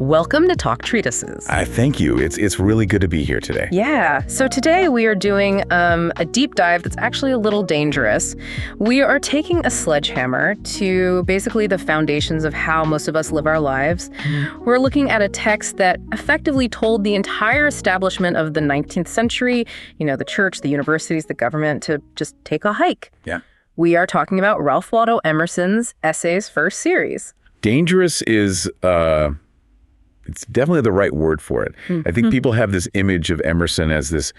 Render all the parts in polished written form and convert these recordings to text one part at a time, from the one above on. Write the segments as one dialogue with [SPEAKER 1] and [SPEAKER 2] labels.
[SPEAKER 1] Welcome to Talk Treatises.
[SPEAKER 2] I thank you. It's really good to be here today.
[SPEAKER 1] Yeah. So today we are doing a deep dive that's actually a little dangerous. We are taking a sledgehammer to basically the foundations of how most of us live our lives. We're looking at a text that effectively told the entire establishment of the 19th century, the church, the universities, the government, to just take a hike.
[SPEAKER 2] Yeah.
[SPEAKER 1] We are talking about Ralph Waldo Emerson's Essays first series. Dangerous
[SPEAKER 2] is... it's definitely the right word for it. I think people have this image of Emerson as this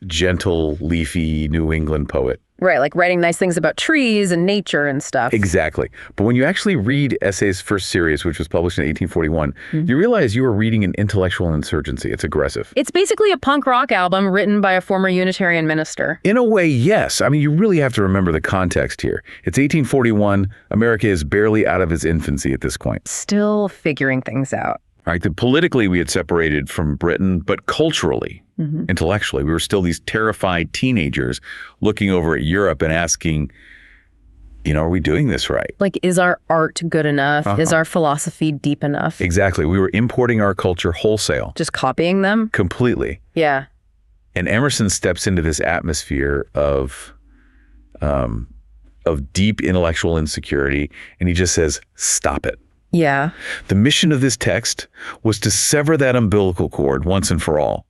[SPEAKER 2] gentle, leafy New England poet.
[SPEAKER 1] Right, like writing nice things about trees and nature and stuff.
[SPEAKER 2] Exactly. But when you actually read Essays First Series, which was published in 1841, you realize you are reading an intellectual insurgency. It's aggressive.
[SPEAKER 1] It's basically a punk rock album written by a former Unitarian minister.
[SPEAKER 2] In a way, yes. I mean, you really have to remember the context here. It's 1841. America is barely out of its infancy at this point.
[SPEAKER 1] Still figuring things out.
[SPEAKER 2] Right. Politically, we had separated from Britain, but culturally, intellectually, we were still these terrified teenagers looking over at Europe and asking, are we doing this right?
[SPEAKER 1] Like, is our art good enough? Is our philosophy deep enough?
[SPEAKER 2] Exactly. We were importing our culture wholesale.
[SPEAKER 1] Just copying them?
[SPEAKER 2] Completely.
[SPEAKER 1] Yeah.
[SPEAKER 2] And Emerson steps into this atmosphere of deep intellectual insecurity, and he just says, stop it.
[SPEAKER 1] Yeah.
[SPEAKER 2] The mission of this text was to sever that umbilical cord once and for all.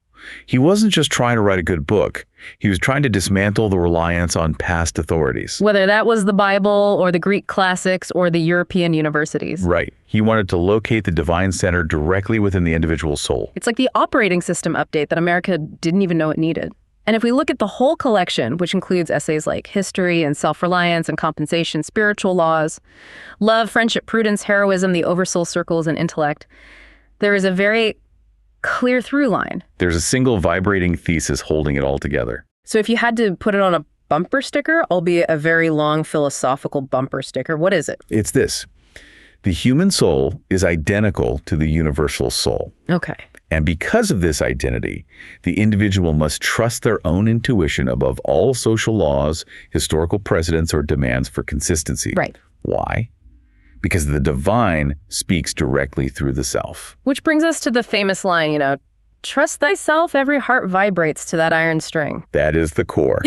[SPEAKER 2] He wasn't just trying to write a good book. He was trying to dismantle the reliance on past authorities.
[SPEAKER 1] Whether that was the Bible or the Greek classics or the European universities.
[SPEAKER 2] Right. He wanted to locate the divine center directly within the individual soul.
[SPEAKER 1] It's like the operating system update that America didn't even know it needed. And if we look at the whole collection, which includes essays like History and Self-Reliance and Compensation, Spiritual Laws, Love, Friendship, Prudence, Heroism, the Oversoul Circles, and Intellect, there is a very clear through line.
[SPEAKER 2] There's a single vibrating thesis holding it all together.
[SPEAKER 1] So if you had to put it on a bumper sticker, albeit a very long philosophical bumper sticker, what is it?
[SPEAKER 2] It's this. The human soul is identical to the universal soul.
[SPEAKER 1] Okay.
[SPEAKER 2] And because of this identity, the individual must trust their own intuition above all social laws, historical precedents, or demands for consistency.
[SPEAKER 1] Right.
[SPEAKER 2] Why? Because the divine speaks directly through the self.
[SPEAKER 1] Which brings us to the famous line, trust thyself, every heart vibrates to that iron string.
[SPEAKER 2] That is the core.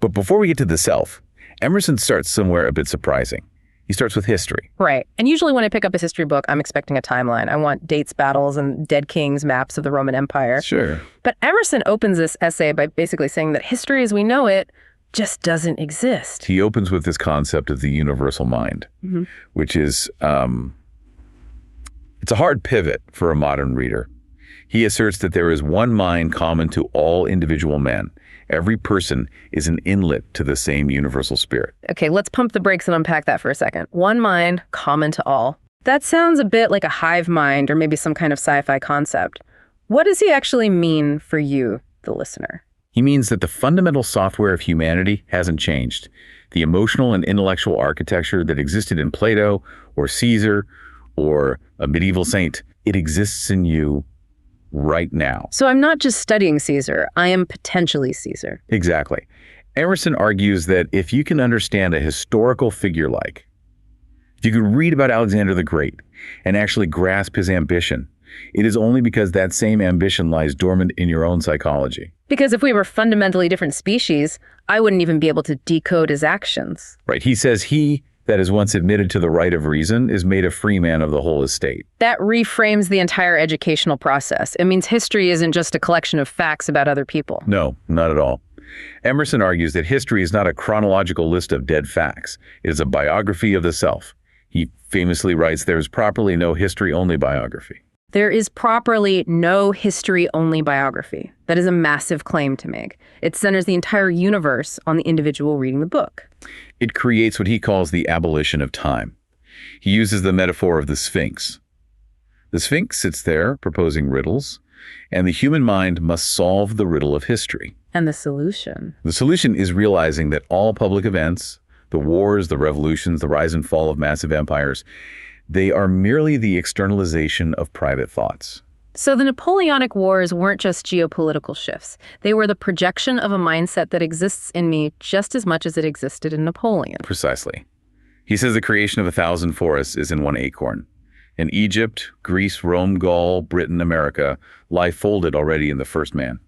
[SPEAKER 2] But before we get to the self, Emerson starts somewhere a bit surprising. He starts with history.
[SPEAKER 1] Right. And usually when I pick up a history book, I'm expecting a timeline. I want dates, battles, and dead kings, maps of the Roman Empire.
[SPEAKER 2] Sure.
[SPEAKER 1] But Emerson opens this essay by basically saying that history as we know it just doesn't exist.
[SPEAKER 2] He opens with this concept of the universal mind, which is, it's a hard pivot for a modern reader. He asserts that there is one mind common to all individual men. Every person is an inlet to the same universal spirit.
[SPEAKER 1] Okay, let's pump the brakes and unpack that for a second. One mind, common to all. That sounds a bit like a hive mind or maybe some kind of sci-fi concept. What does he actually mean for you, the listener?
[SPEAKER 2] He means that the fundamental software of humanity hasn't changed. The emotional and intellectual architecture that existed in Plato or Caesar or a medieval saint, it exists in you right now.
[SPEAKER 1] So I'm not just studying Caesar, I am potentially Caesar.
[SPEAKER 2] Exactly. Emerson argues that if you can understand a historical figure if you could read about Alexander the Great and actually grasp his ambition, it is only because that same ambition lies dormant in your own psychology.
[SPEAKER 1] Because if we were fundamentally different species, I wouldn't even be able to decode his actions.
[SPEAKER 2] Right. He says he that is once admitted to the right of reason is made a free man of the whole estate.
[SPEAKER 1] That reframes the entire educational process. It means history isn't just a collection of facts about other people.
[SPEAKER 2] No, not at all. Emerson argues that history is not a chronological list of dead facts. It is a biography of the self. He famously writes, there is properly no history-only biography.
[SPEAKER 1] There is properly no history-only biography. That is a massive claim to make. It centers the entire universe on the individual reading the book.
[SPEAKER 2] It creates what he calls the abolition of time. He uses the metaphor of the Sphinx. The Sphinx sits there proposing riddles, and the human mind must solve the riddle of history.
[SPEAKER 1] And the solution?
[SPEAKER 2] The solution is realizing that all public events, the wars, the revolutions, the rise and fall of massive empires, they are merely the externalization of private thoughts.
[SPEAKER 1] So the Napoleonic Wars weren't just geopolitical shifts. They were the projection of a mindset that exists in me just as much as it existed in Napoleon.
[SPEAKER 2] Precisely. He says the creation of 1,000 forests is in one acorn. In Egypt, Greece, Rome, Gaul, Britain, America, life folded already in the first man.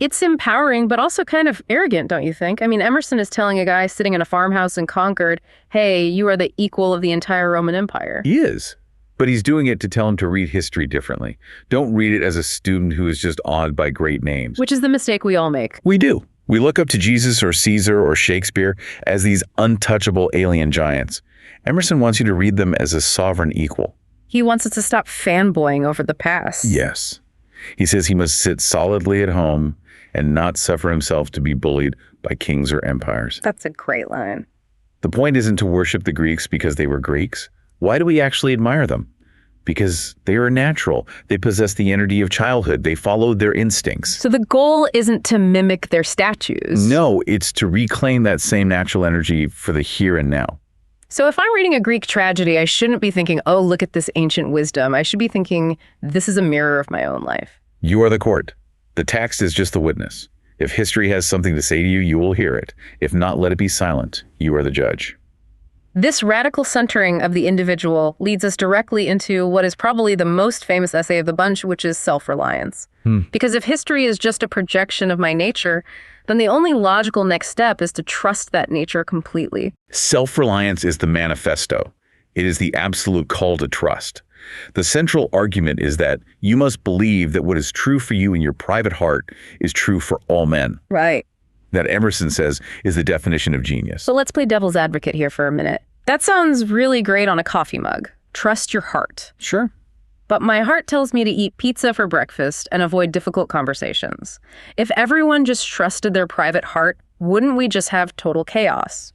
[SPEAKER 1] It's empowering, but also kind of arrogant, don't you think? I mean, Emerson is telling a guy sitting in a farmhouse in Concord, hey, you are the equal of the entire Roman Empire.
[SPEAKER 2] He is. But he's doing it to tell him to read history differently. Don't read it as a student who is just awed by great names.
[SPEAKER 1] Which is the mistake we all make.
[SPEAKER 2] We do. We look up to Jesus or Caesar or Shakespeare as these untouchable alien giants. Emerson wants you to read them as a sovereign equal.
[SPEAKER 1] He wants us to stop fanboying over the past.
[SPEAKER 2] Yes. He says he must sit solidly at home and not suffer himself to be bullied by kings or empires.
[SPEAKER 1] That's a great line.
[SPEAKER 2] The point isn't to worship the Greeks because they were Greeks. Why do we actually admire them? Because they are natural. They possess the energy of childhood. They followed their instincts.
[SPEAKER 1] So the goal isn't to mimic their statues.
[SPEAKER 2] No, it's to reclaim that same natural energy for the here and now.
[SPEAKER 1] So if I'm reading a Greek tragedy, I shouldn't be thinking, oh, look at this ancient wisdom. I should be thinking, this is a mirror of my own life.
[SPEAKER 2] You are the court. The text is just the witness. If history has something to say to you, you will hear it. If not, let it be silent. You are the judge.
[SPEAKER 1] This radical centering of the individual leads us directly into what is probably the most famous essay of the bunch, which is Self-Reliance. Because if history is just a projection of my nature, then the only logical next step is to trust that nature completely.
[SPEAKER 2] Self-reliance is the manifesto. It is the absolute call to trust. The central argument is that you must believe that what is true for you in your private heart is true for all men.
[SPEAKER 1] Right.
[SPEAKER 2] That Emerson says is the definition of genius.
[SPEAKER 1] So let's play devil's advocate here for a minute. That sounds really great on a coffee mug. Trust your heart.
[SPEAKER 2] Sure.
[SPEAKER 1] But my heart tells me to eat pizza for breakfast and avoid difficult conversations. If everyone just trusted their private heart, wouldn't we just have total chaos?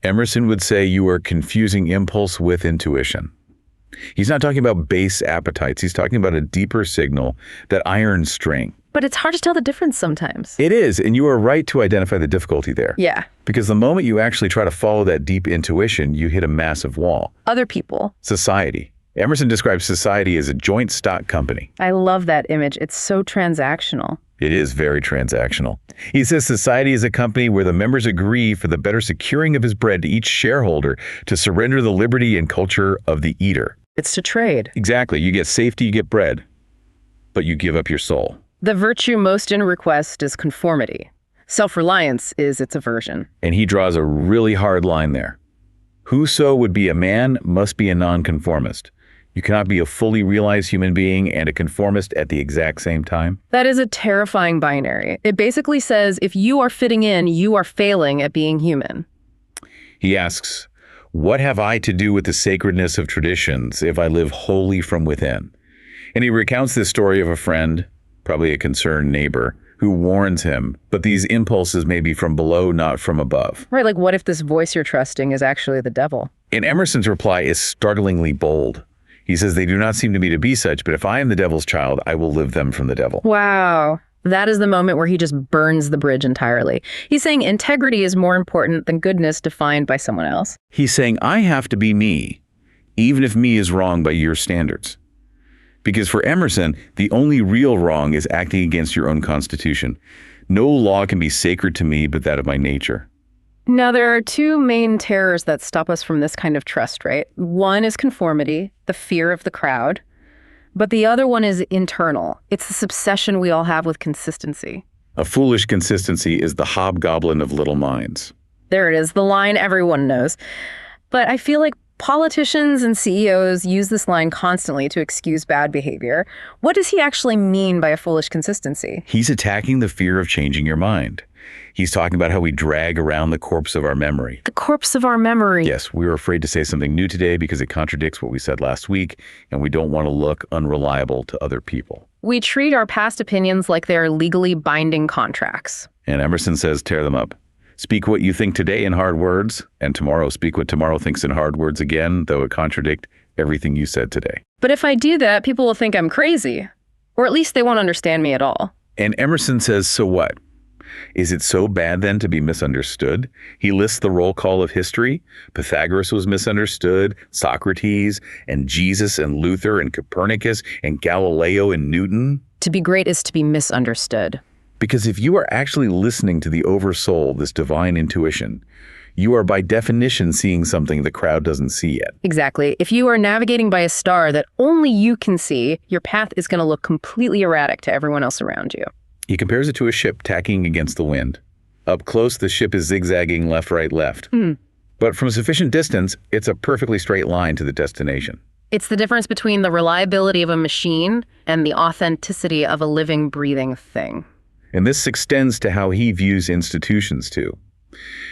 [SPEAKER 2] Emerson would say you are confusing impulse with intuition. He's not talking about base appetites. He's talking about a deeper signal, that iron string.
[SPEAKER 1] But it's hard to tell the difference sometimes.
[SPEAKER 2] It is, and you are right to identify the difficulty there.
[SPEAKER 1] Yeah.
[SPEAKER 2] Because the moment you actually try to follow that deep intuition, you hit a massive wall.
[SPEAKER 1] Other people.
[SPEAKER 2] Society. Emerson describes society as a joint stock company.
[SPEAKER 1] I love that image. It's so transactional.
[SPEAKER 2] It is very transactional. He says society is a company where the members agree for the better securing of his bread to each shareholder to surrender the liberty and culture of the eater.
[SPEAKER 1] It's to trade.
[SPEAKER 2] Exactly. You get safety, you get bread, but you give up your soul.
[SPEAKER 1] The virtue most in request is conformity. Self-reliance is its aversion.
[SPEAKER 2] And he draws a really hard line there. Whoso would be a man must be a nonconformist. You cannot be a fully realized human being and a conformist at the exact same time.
[SPEAKER 1] That is a terrifying binary. It basically says if you are fitting in, you are failing at being human.
[SPEAKER 2] He asks, what have I to do with the sacredness of traditions if I live wholly from within? And he recounts this story of a friend, probably a concerned neighbor, who warns him, but these impulses may be from below, not from above.
[SPEAKER 1] Right, like what if this voice you're trusting is actually the devil?
[SPEAKER 2] And Emerson's reply is startlingly bold. He says, they do not seem to me to be such, but if I am the devil's child, I will live them from the devil.
[SPEAKER 1] Wow. That is the moment where he just burns the bridge entirely. He's saying integrity is more important than goodness defined by someone else.
[SPEAKER 2] He's saying, I have to be me, even if me is wrong by your standards. Because for Emerson, the only real wrong is acting against your own constitution. No law can be sacred to me but that of my nature.
[SPEAKER 1] Now, there are two main terrors that stop us from this kind of trust, right? One is conformity, the fear of the crowd. But the other one is internal. It's this obsession we all have with consistency.
[SPEAKER 2] A foolish consistency is the hobgoblin of little minds.
[SPEAKER 1] There it is, the line everyone knows. But I feel like politicians and CEOs use this line constantly to excuse bad behavior. What does he actually mean by a foolish consistency?
[SPEAKER 2] He's attacking the fear of changing your mind. He's talking about how we drag around the corpse of our memory.
[SPEAKER 1] The corpse of our memory.
[SPEAKER 2] Yes, we were afraid to say something new today because it contradicts what we said last week, and we don't want to look unreliable to other people.
[SPEAKER 1] We treat our past opinions like they're legally binding contracts.
[SPEAKER 2] And Emerson says, tear them up. Speak what you think today in hard words, and tomorrow speak what tomorrow thinks in hard words again, though it contradict everything you said today.
[SPEAKER 1] But if I do that, people will think I'm crazy. Or at least they won't understand me at all.
[SPEAKER 2] And Emerson says, so what? Is it so bad then to be misunderstood? He lists the roll call of history. Pythagoras was misunderstood, Socrates, and Jesus, and Luther, and Copernicus, and Galileo, and Newton.
[SPEAKER 1] To be great is to be misunderstood.
[SPEAKER 2] Because if you are actually listening to the oversoul, this divine intuition, You are by definition seeing something the crowd doesn't see yet.
[SPEAKER 1] Exactly. If you are navigating by a star that only you can see, your path is going to look completely erratic to everyone else around you.
[SPEAKER 2] He compares it to a ship tacking against the wind. Up close, the ship is zigzagging left, right, left. But from sufficient distance, it's a perfectly straight line to the destination.
[SPEAKER 1] It's the difference between the reliability of a machine and the authenticity of a living, breathing thing.
[SPEAKER 2] And this extends to how he views institutions, too.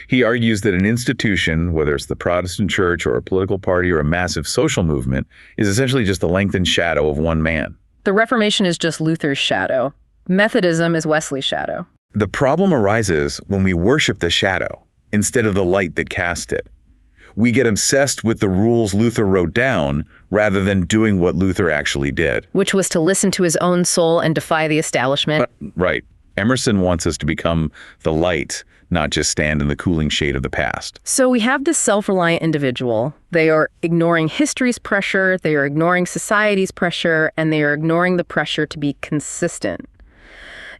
[SPEAKER 2] He argues that an institution, whether it's the Protestant church or a political party or a massive social movement, is essentially just the lengthened shadow of one man.
[SPEAKER 1] The Reformation is just Luther's shadow. Methodism is Wesley's shadow.
[SPEAKER 2] The problem arises when we worship the shadow instead of the light that cast it. We get obsessed with the rules Luther wrote down rather than doing what Luther actually did.
[SPEAKER 1] Which was to listen to his own soul and defy the establishment.
[SPEAKER 2] Right. Emerson wants us to become the light, not just stand in the cooling shade of the past.
[SPEAKER 1] So we have this self-reliant individual. They are ignoring history's pressure, they are ignoring society's pressure, and they are ignoring the pressure to be consistent.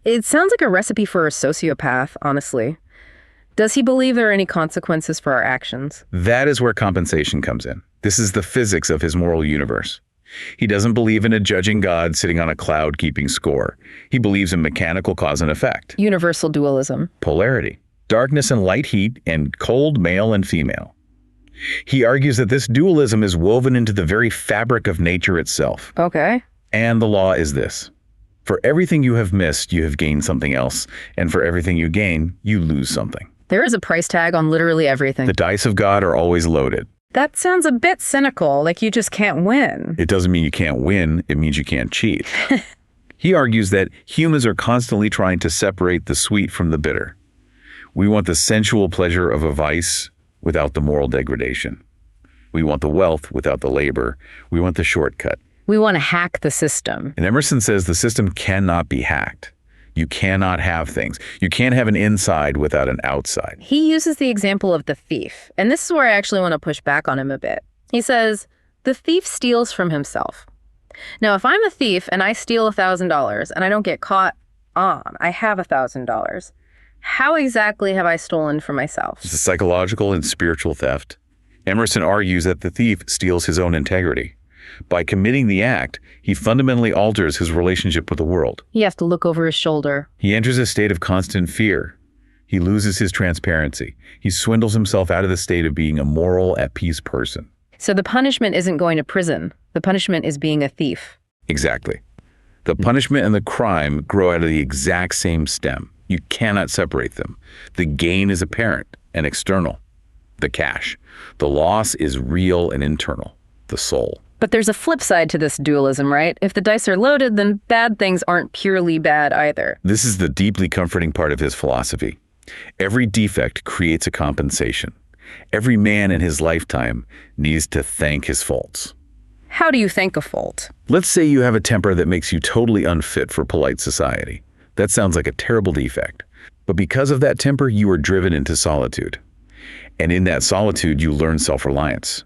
[SPEAKER 1] It sounds like a recipe for a sociopath, honestly. Does he believe there are any consequences for our actions?
[SPEAKER 2] That is where compensation comes in. This is the physics of his moral universe. He doesn't believe in a judging God sitting on a cloud keeping score. He believes in mechanical cause and effect.
[SPEAKER 1] Universal dualism.
[SPEAKER 2] Polarity. Darkness and light heat, and cold male and female. He argues that this dualism is woven into the very fabric of nature itself.
[SPEAKER 1] Okay.
[SPEAKER 2] And the law is this. For everything you have missed, you have gained something else. And for everything you gain, you lose something.
[SPEAKER 1] There is a price tag on literally everything.
[SPEAKER 2] The dice of God are always loaded.
[SPEAKER 1] That sounds a bit cynical, like you just can't win.
[SPEAKER 2] It doesn't mean you can't win, it means you can't cheat. He argues that humans are constantly trying to separate the sweet from the bitter. We want the sensual pleasure of a vice without the moral degradation. We want the wealth without the labor. We want the shortcut.
[SPEAKER 1] We want to hack the system.
[SPEAKER 2] And Emerson says the system cannot be hacked. You cannot have things. You can't have an inside without an outside.
[SPEAKER 1] He uses the example of the thief, and this is where I actually want to push back on him a bit. He says, the thief steals from himself. Now, if I'm a thief and I steal $1,000 and I don't get caught I have $1,000, how exactly have I stolen from myself?
[SPEAKER 2] It's a psychological and spiritual theft. Emerson argues that the thief steals his own integrity. By committing the act, he fundamentally alters his relationship with the world.
[SPEAKER 1] You have to look over his shoulder.
[SPEAKER 2] He enters a state of constant fear. He loses his transparency. He swindles himself out of the state of being a moral, at peace person.
[SPEAKER 1] So the punishment isn't going to prison. The punishment is being a thief.
[SPEAKER 2] Exactly. The punishment and the crime grow out of the exact same stem. You cannot separate them. The gain is apparent and external, the cash. The loss is real and internal, the soul.
[SPEAKER 1] But there's a flip side to this dualism, right? If the dice are loaded, then bad things aren't purely bad either.
[SPEAKER 2] This is the deeply comforting part of his philosophy. Every defect creates a compensation. Every man in his lifetime needs to thank his faults.
[SPEAKER 1] How do you thank a fault?
[SPEAKER 2] Let's say you have a temper that makes you totally unfit for polite society. That sounds like a terrible defect. But because of that temper, you are driven into solitude. And in that solitude, you learn self-reliance.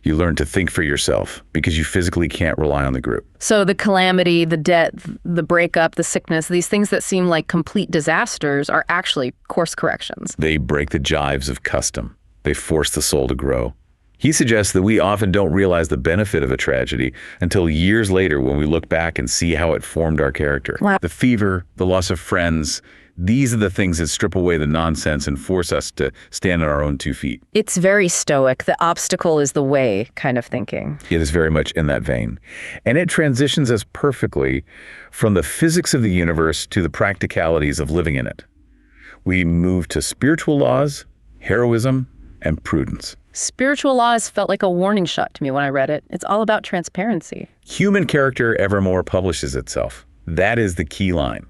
[SPEAKER 2] You learn to think for yourself because you physically can't rely on the group.
[SPEAKER 1] So the calamity, the debt, the breakup, the sickness, these things that seem like complete disasters are actually course corrections.
[SPEAKER 2] They break the gyves of custom. They force the soul to grow. He suggests that we often don't realize the benefit of a tragedy until years later when we look back and see how it formed our character.
[SPEAKER 1] Wow.
[SPEAKER 2] The fever, the loss of friends, these are the things that strip away the nonsense and force us to stand on our own 2 feet.
[SPEAKER 1] It's very stoic. The obstacle is the way kind of thinking.
[SPEAKER 2] It is very much in that vein. And it transitions us perfectly from the physics of the universe to the practicalities of living in it. We move to spiritual laws, heroism, and prudence.
[SPEAKER 1] Spiritual laws felt like a warning shot to me when I read it. It's all about transparency.
[SPEAKER 2] Human character evermore publishes itself. That is the key line.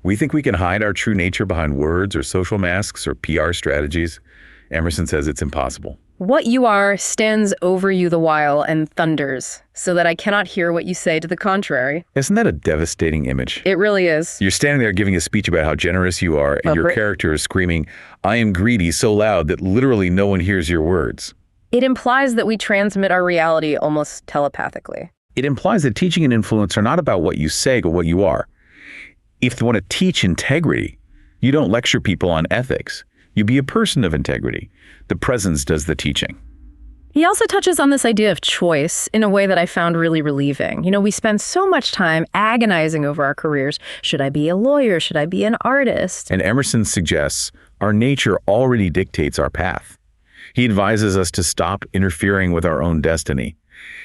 [SPEAKER 2] We think we can hide our true nature behind words or social masks or PR strategies. Emerson says it's impossible.
[SPEAKER 1] What you are stands over you the while and thunders, so that I cannot hear what you say to the contrary.
[SPEAKER 2] Isn't that a devastating image?
[SPEAKER 1] It really is.
[SPEAKER 2] You're standing there giving a speech about how generous you are, and your character is screaming, "I am greedy," so loud that literally no one hears your words.
[SPEAKER 1] It implies that we transmit our reality almost telepathically.
[SPEAKER 2] It implies that teaching and influence are not about what you say, but what you are. If you want to teach integrity, you don't lecture people on ethics. You be a person of integrity. The presence does the teaching.
[SPEAKER 1] He also touches on this idea of choice in a way that I found really relieving. We spend so much time agonizing over our careers. Should I be a lawyer? Should I be an artist?
[SPEAKER 2] And Emerson suggests our nature already dictates our path. He advises us to stop interfering with our own destiny.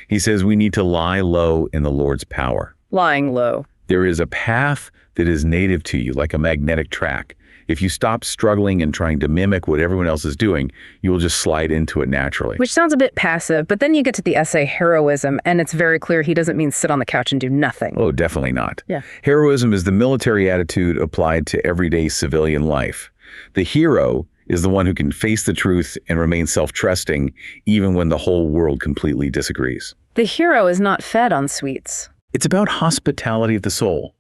[SPEAKER 2] He says we need to lie low in the Lord's power.
[SPEAKER 1] Lying low.
[SPEAKER 2] There is a path that is native to you, like a magnetic track. If you stop struggling and trying to mimic what everyone else is doing, you will just slide into it naturally.
[SPEAKER 1] Which sounds a bit passive, but then you get to the essay Heroism, and it's very clear he doesn't mean sit on the couch and do nothing.
[SPEAKER 2] Oh, definitely not.
[SPEAKER 1] Yeah.
[SPEAKER 2] Heroism is the military attitude applied to everyday civilian life. The hero is the one who can face the truth and remain self-trusting even when the whole world completely disagrees.
[SPEAKER 1] The hero is not fed on sweets.
[SPEAKER 2] It's about hospitality of the soul.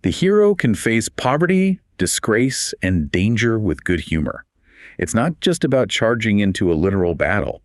[SPEAKER 2] The hero can face poverty, disgrace, and danger with good humor. It's not just about charging into a literal battle.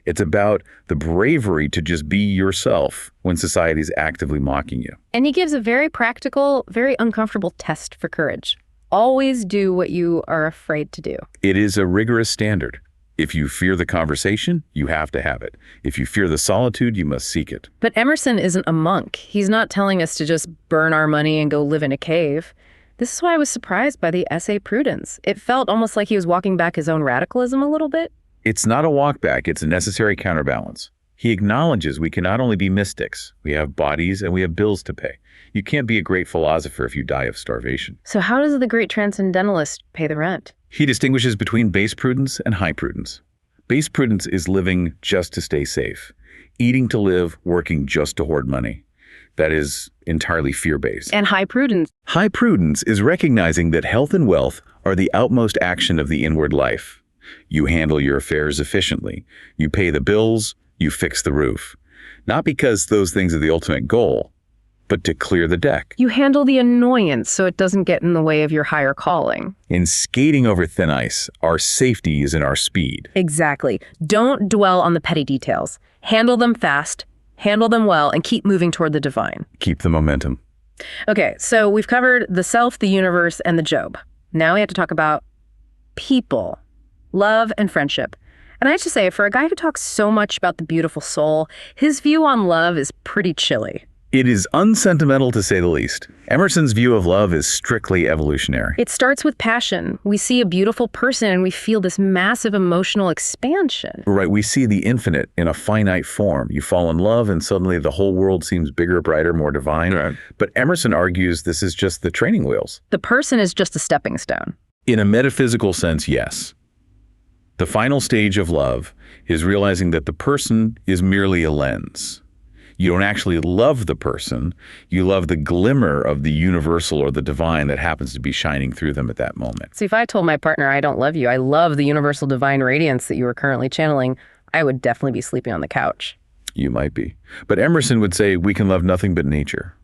[SPEAKER 2] It's about the bravery to just be yourself when society is actively mocking you.
[SPEAKER 1] And he gives a very practical, very uncomfortable test for courage. Always do what you are afraid to do.
[SPEAKER 2] It is a rigorous standard. If you fear the conversation, you have to have it. If you fear the solitude, you must seek it.
[SPEAKER 1] But Emerson isn't a monk. He's not telling us to just burn our money and go live in a cave. This is why I was surprised by the essay Prudence. It felt almost like he was walking back his own radicalism a little bit.
[SPEAKER 2] It's not a walk back, it's a necessary counterbalance. He acknowledges we can not only be mystics, we have bodies and we have bills to pay. You can't be a great philosopher if you die of starvation.
[SPEAKER 1] So how does the great transcendentalist pay the rent?
[SPEAKER 2] He distinguishes between base prudence and high prudence. Base prudence is living just to stay safe, eating to live, working just to hoard money. That is entirely fear-based.
[SPEAKER 1] And high prudence?
[SPEAKER 2] High prudence is recognizing that health and wealth are the outmost action of the inward life. You handle your affairs efficiently. You pay the bills, you fix the roof. Not because those things are the ultimate goal, but to clear the deck.
[SPEAKER 1] You handle the annoyance so it doesn't get in the way of your higher calling.
[SPEAKER 2] In skating over thin ice, our safety is in our speed.
[SPEAKER 1] Exactly. Don't dwell on the petty details. Handle them fast, handle them well, and keep moving toward the divine.
[SPEAKER 2] Keep the momentum.
[SPEAKER 1] Okay, so we've covered the self, the universe, and the Job. Now we have to talk about people, love, and friendship. And I have to say, for a guy who talks so much about the beautiful soul, his view on love is pretty chilly.
[SPEAKER 2] It is unsentimental to say the least. Emerson's view of love is strictly evolutionary.
[SPEAKER 1] It starts with passion. We see a beautiful person and we feel this massive emotional expansion.
[SPEAKER 2] Right, we see the infinite in a finite form. You fall in love and suddenly the whole world seems bigger, brighter, more divine. Right. But Emerson argues this is just the training wheels.
[SPEAKER 1] The person is just a stepping stone.
[SPEAKER 2] In a metaphysical sense, yes. The final stage of love is realizing that the person is merely a lens. You don't actually love the person, you love the glimmer of the universal or the divine that happens to be shining through them at that moment.
[SPEAKER 1] See, if I told my partner I don't love you, I love the universal divine radiance that you are currently channeling, I would definitely be sleeping on the couch.
[SPEAKER 2] You might be. But Emerson would say we can love nothing but nature.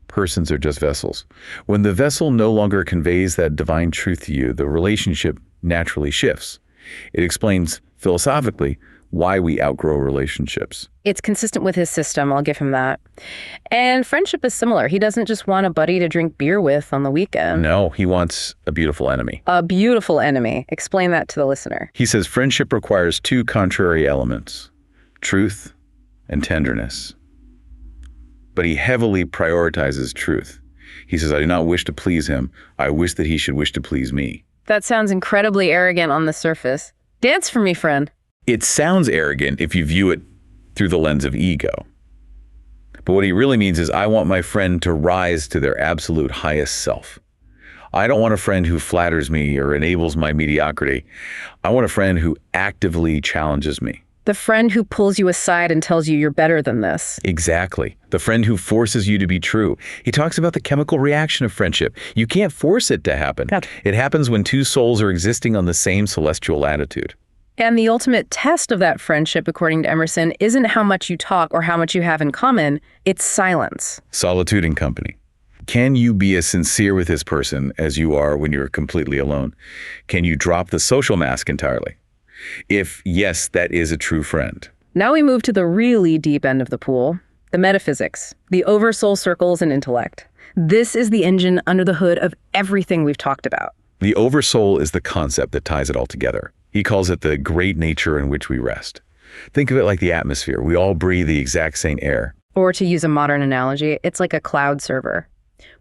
[SPEAKER 2] Persons are just vessels. When the vessel no longer conveys that divine truth to you, the relationship naturally shifts. It explains philosophically why we outgrow relationships.
[SPEAKER 1] It's consistent with his system, I'll give him that. And friendship is similar. He doesn't just want a buddy to drink beer with on the weekend.
[SPEAKER 2] No, he wants a beautiful enemy.
[SPEAKER 1] A beautiful enemy. Explain that to the listener.
[SPEAKER 2] He says friendship requires two contrary elements, truth and tenderness. But he heavily prioritizes truth. He says, I do not wish to please him. I wish that he should wish to please me.
[SPEAKER 1] That sounds incredibly arrogant on the surface. Dance for me, friend.
[SPEAKER 2] It sounds arrogant if you view it through the lens of ego. But what he really means is I want my friend to rise to their absolute highest self. I don't want a friend who flatters me or enables my mediocrity. I want a friend who actively challenges me.
[SPEAKER 1] The friend who pulls you aside and tells you you're better than this.
[SPEAKER 2] Exactly. The friend who forces you to be true. He talks about the chemical reaction of friendship. You can't force it to happen. It happens when two souls are existing on the same celestial latitude.
[SPEAKER 1] And the ultimate test of that friendship, according to Emerson, isn't how much you talk or how much you have in common, it's silence.
[SPEAKER 2] Solitude and company. Can you be as sincere with this person as you are when you're completely alone? Can you drop the social mask entirely? If yes, that is a true friend.
[SPEAKER 1] Now we move to the really deep end of the pool, the metaphysics, the oversoul circles and intellect. This is the engine under the hood of everything we've talked about.
[SPEAKER 2] The oversoul is the concept that ties it all together. He calls it the great nature in which we rest. Think of it like the atmosphere. We all breathe the exact same air.
[SPEAKER 1] Or to use a modern analogy, it's like a cloud server.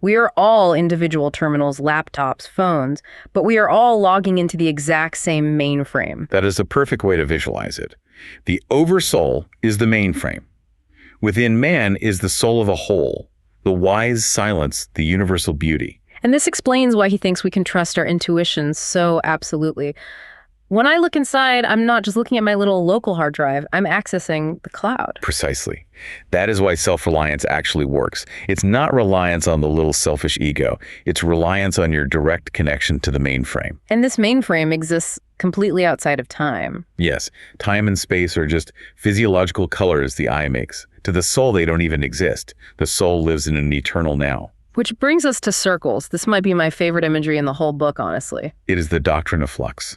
[SPEAKER 1] We are all individual terminals, laptops, phones, but we are all logging into the exact same mainframe.
[SPEAKER 2] That is a perfect way to visualize it. The oversoul is the mainframe. Within man is the soul of a whole, the wise silence, the universal beauty.
[SPEAKER 1] And this explains why he thinks we can trust our intuitions so absolutely. When I look inside, I'm not just looking at my little local hard drive, I'm accessing the cloud.
[SPEAKER 2] Precisely. That is why self-reliance actually works. It's not reliance on the little selfish ego. It's reliance on your direct connection to the mainframe.
[SPEAKER 1] And this mainframe exists completely outside of time.
[SPEAKER 2] Yes, time and space are just physiological colors the eye makes. To the soul, they don't even exist. The soul lives in an eternal now.
[SPEAKER 1] Which brings us to circles. This might be my favorite imagery in the whole book, honestly.
[SPEAKER 2] It is the doctrine of flux.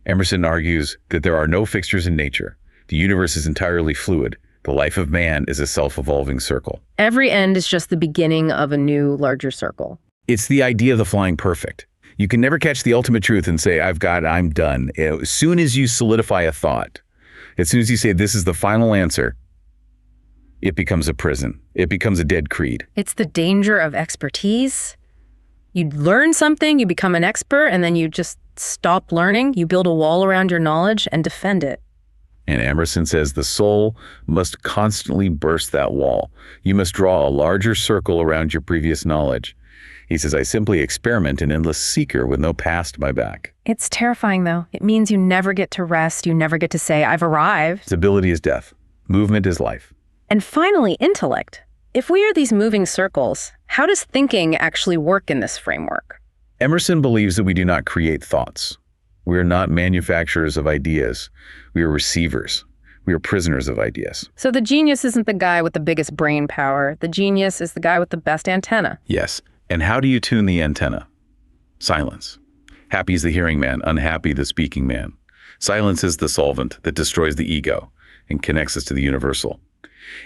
[SPEAKER 2] Emerson argues that there are no fixtures in nature. The universe is entirely fluid. The life of man is a self-evolving circle.
[SPEAKER 1] Every end is just the beginning of a new, larger circle.
[SPEAKER 2] It's the idea of the flying perfect. You can never catch the ultimate truth and say, I'm done. As soon as you solidify a thought, as soon as you say this is the final answer, it becomes a prison. It becomes a dead creed.
[SPEAKER 1] It's the danger of expertise. You learn something, you become an expert, and then you just stop learning. You build a wall around your knowledge and defend it.
[SPEAKER 2] And Emerson says the soul must constantly burst that wall. You must draw a larger circle around your previous knowledge. He says, I simply experiment an endless seeker with no past my back.
[SPEAKER 1] It's terrifying, though. It means you never get to rest. You never get to say, I've arrived.
[SPEAKER 2] Stability is death. Movement is life.
[SPEAKER 1] And finally, intellect. If we are these moving circles, how does thinking actually work in this framework?
[SPEAKER 2] Emerson believes that we do not create thoughts. We are not manufacturers of ideas. We are receivers. We are prisoners of ideas.
[SPEAKER 1] So the genius isn't the guy with the biggest brain power. The genius is the guy with the best antenna.
[SPEAKER 2] Yes. And how do you tune the antenna? Silence. Happy is the hearing man, unhappy the speaking man. Silence is the solvent that destroys the ego and connects us to the universal.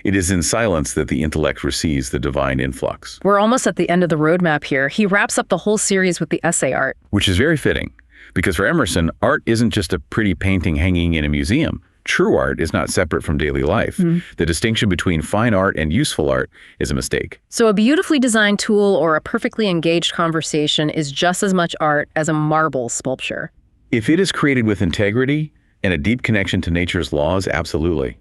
[SPEAKER 2] It is in silence that the intellect receives the divine influx.
[SPEAKER 1] We're almost at the end of the roadmap here. He wraps up the whole series with the essay art.
[SPEAKER 2] Which is very fitting, because for Emerson, art isn't just a pretty painting hanging in a museum. True art is not separate from daily life. The distinction between fine art and useful art is a mistake.
[SPEAKER 1] So a beautifully designed tool or a perfectly engaged conversation is just as much art as a marble sculpture.
[SPEAKER 2] If it is created with integrity and a deep connection to nature's laws, absolutely.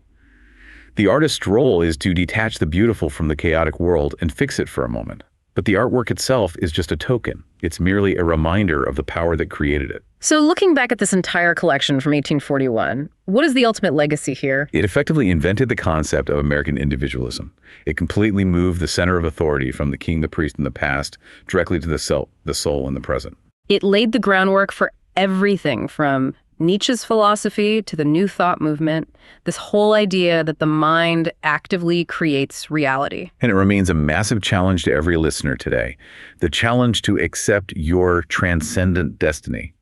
[SPEAKER 2] The artist's role is to detach the beautiful from the chaotic world and fix it for a moment. But the artwork itself is just a token. It's merely a reminder of the power that created it.
[SPEAKER 1] So looking back at this entire collection from 1841, what is the ultimate legacy here?
[SPEAKER 2] It effectively invented the concept of American individualism. It completely moved the center of authority from the king, the priest in the past, directly to the soul in the present.
[SPEAKER 1] It laid the groundwork for everything from Nietzsche's philosophy to the New Thought movement, this whole idea that the mind actively creates reality.
[SPEAKER 2] And it remains a massive challenge to every listener today. The challenge to accept your transcendent destiny.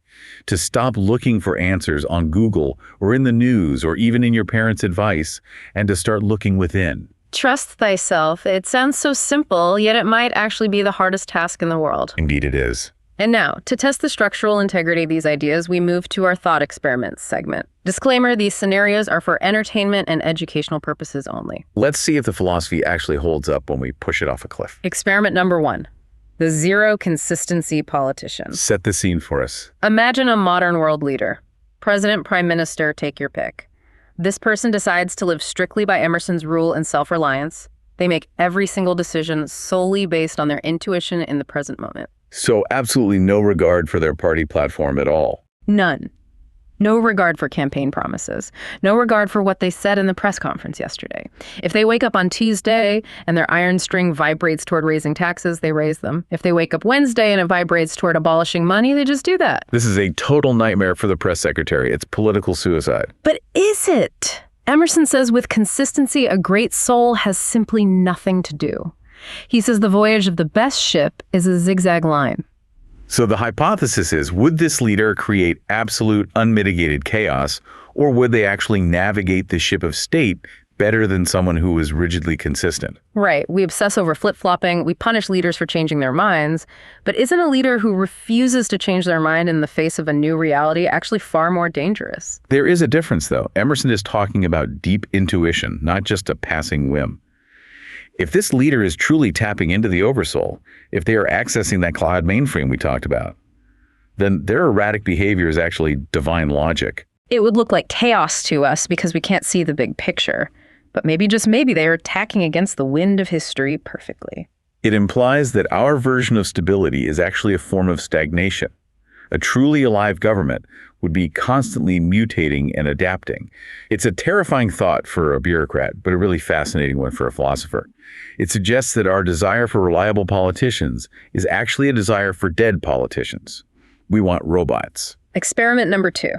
[SPEAKER 2] To stop looking for answers on Google or in the news or even in your parents' advice, and to start looking within.
[SPEAKER 1] Trust thyself. It sounds so simple, yet it might actually be the hardest task in the world.
[SPEAKER 2] Indeed it is.
[SPEAKER 1] And now, to test the structural integrity of these ideas, we move to our thought experiments segment. Disclaimer, these scenarios are for entertainment and educational purposes only.
[SPEAKER 2] Let's see if the philosophy actually holds up when we push it off a cliff.
[SPEAKER 1] Experiment number 1. The zero consistency politician.
[SPEAKER 2] Set the scene for us.
[SPEAKER 1] Imagine a modern world leader. President, prime minister, take your pick. This person decides to live strictly by Emerson's rule and self-reliance. They make every single decision solely based on their intuition in the present moment.
[SPEAKER 2] So absolutely no regard for their party platform at all.
[SPEAKER 1] None. No regard for campaign promises. No regard for what they said in the press conference yesterday. If they wake up on Tuesday and their iron string vibrates toward raising taxes, they raise them. If they wake up Wednesday and it vibrates toward abolishing money, they just do that.
[SPEAKER 2] This is a total nightmare for the press secretary. It's political suicide.
[SPEAKER 1] But is it? Emerson says with consistency, a great soul has simply nothing to do. He says the voyage of the best ship is a zigzag line.
[SPEAKER 2] So the hypothesis is, would this leader create absolute unmitigated chaos, or would they actually navigate the ship of state better than someone who is rigidly consistent.
[SPEAKER 1] Right. We obsess over flip-flopping. We punish leaders for changing their minds. But isn't a leader who refuses to change their mind in the face of a new reality actually far more dangerous?
[SPEAKER 2] There is a difference, though. Emerson is talking about deep intuition, not just a passing whim. If this leader is truly tapping into the oversoul, if they are accessing that cloud mainframe we talked about, then their erratic behavior is actually divine logic.
[SPEAKER 1] It would look like chaos to us because we can't see the big picture. But maybe, just maybe, they are tacking against the wind of history perfectly.
[SPEAKER 2] It implies that our version of stability is actually a form of stagnation. A truly alive government would be constantly mutating and adapting. It's a terrifying thought for a bureaucrat, but a really fascinating one for a philosopher. It suggests that our desire for reliable politicians is actually a desire for dead politicians. We want robots.
[SPEAKER 1] Experiment number 2,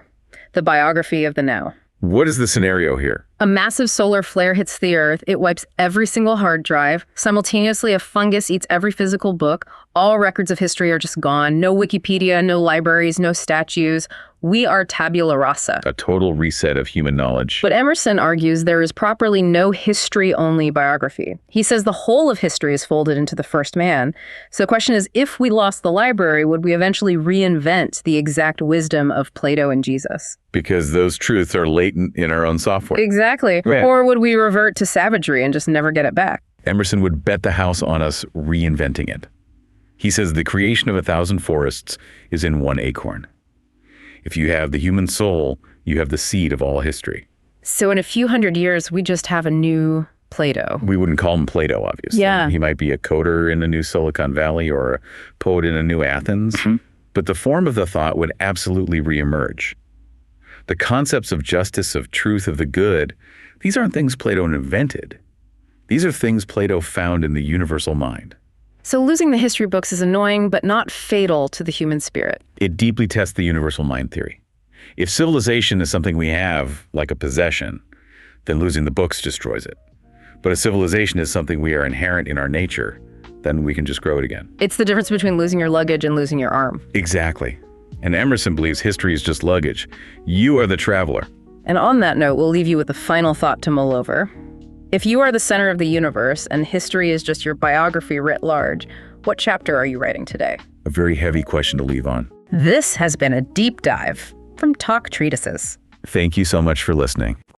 [SPEAKER 1] the biography of the now.
[SPEAKER 2] What is the scenario here?
[SPEAKER 1] A massive solar flare hits the Earth. It wipes every single hard drive. Simultaneously, a fungus eats every physical book. All records of history are just gone. No Wikipedia, no libraries, no statues. We are tabula rasa.
[SPEAKER 2] A total reset of human knowledge.
[SPEAKER 1] But Emerson argues there is properly no history-only biography. He says the whole of history is folded into the first man. So the question is, if we lost the library, would we eventually reinvent the exact wisdom of Plato and Jesus?
[SPEAKER 2] Because those truths are latent in our own software.
[SPEAKER 1] Exactly.
[SPEAKER 2] Right.
[SPEAKER 1] Or would we revert to savagery and just never get it back?
[SPEAKER 2] Emerson would bet the house on us reinventing it. He says the creation of 1,000 forests is in one acorn. If you have the human soul, you have the seed of all history.
[SPEAKER 1] So in a few hundred years, we just have a new Plato.
[SPEAKER 2] We wouldn't call him Plato, obviously.
[SPEAKER 1] Yeah.
[SPEAKER 2] He might be a coder in a new Silicon Valley or a poet in a new Athens.
[SPEAKER 1] Mm-hmm.
[SPEAKER 2] But the form of the thought would absolutely reemerge. The concepts of justice, of truth, of the good, these aren't things Plato invented. These are things Plato found in the universal mind.
[SPEAKER 1] So losing the history books is annoying, but not fatal to the human spirit.
[SPEAKER 2] It deeply tests the universal mind theory. If civilization is something we have, like a possession, then losing the books destroys it. But if civilization is something we are inherent in our nature, then we can just grow it again.
[SPEAKER 1] It's the difference between losing your luggage and losing your arm.
[SPEAKER 2] Exactly. And Emerson believes history is just luggage. You are the traveler.
[SPEAKER 1] And on that note, we'll leave you with a final thought to mull over. If you are the center of the universe and history is just your biography writ large, what chapter are you writing today?
[SPEAKER 2] A very heavy question to leave on.
[SPEAKER 1] This has been a deep dive from Talk Treatises.
[SPEAKER 2] Thank you so much for listening.